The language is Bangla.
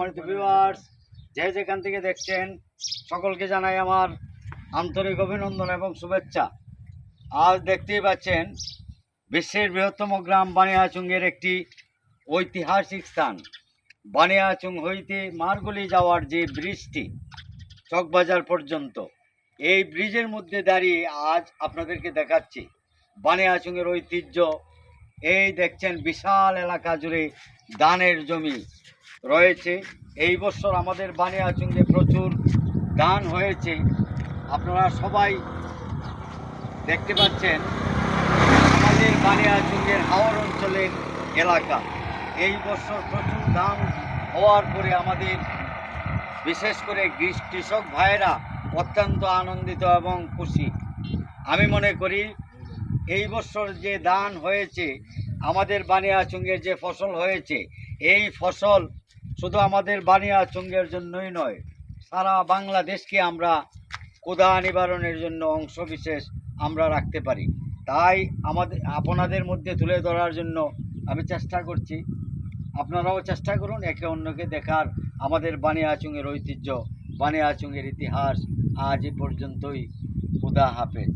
সম্মানিত ভিউয়ার্স, যে যেখান থেকে দেখছেন সকলকে জানাই আমার আন্তরিক অভিনন্দন এবং শুভেচ্ছা। আজ দেখতেই পাচ্ছেন বিশ্বের বৃহত্তম গ্রাম বানিয়াচুংয়ের একটি ঐতিহাসিক স্থান। বানিয়াচুং হইতে মারগুলি যাওয়ার যে ব্রিজটি চকবাজার পর্যন্ত, এই ব্রিজের মধ্যে দাঁড়িয়ে আজ আপনাদেরকে দেখাচ্ছি বানিয়াচুংয়ের ঐতিহ্য। এই দেখছেন বিশাল এলাকা জুড়ে ধানের জমি রয়েছে। এই বছর আমাদের বানিয়াচুংয়ে প্রচুর ধান হয়েছে। আপনারা সবাই দেখতে পাচ্ছেন আমাদের বানিয়াচুংয়ের হাওর অঞ্চলের এলাকা। এই বছর প্রচুর ধান হওয়ার পরে আমাদের বিশেষ করে কৃষক ভাইয়েরা অত্যন্ত আনন্দিত এবং খুশি। আমি মনে করি এই বছর যে ধান হয়েছে, আমাদের বানিয়াচুংয়ের যে ফসল হয়েছে, এই ফসল শুধু আমাদের বানিয়াচুংয়ের জন্যই নয়, সারা বাংলাদেশকে আমরা ক্ষুধা নিবারণের জন্য অংশবিশেষ আমরা রাখতে পারি। তাই আপনাদের মধ্যে তুলে ধরার জন্য আমি চেষ্টা করছি। আপনারাও চেষ্টা করুন একে অন্যকে দেখার। আমাদের বানিয়াচুংয়ের ঐতিহ্য, বানিয়াচুংয়ের ইতিহাস আজ এ পর্যন্তই। খুদা হাফেজ।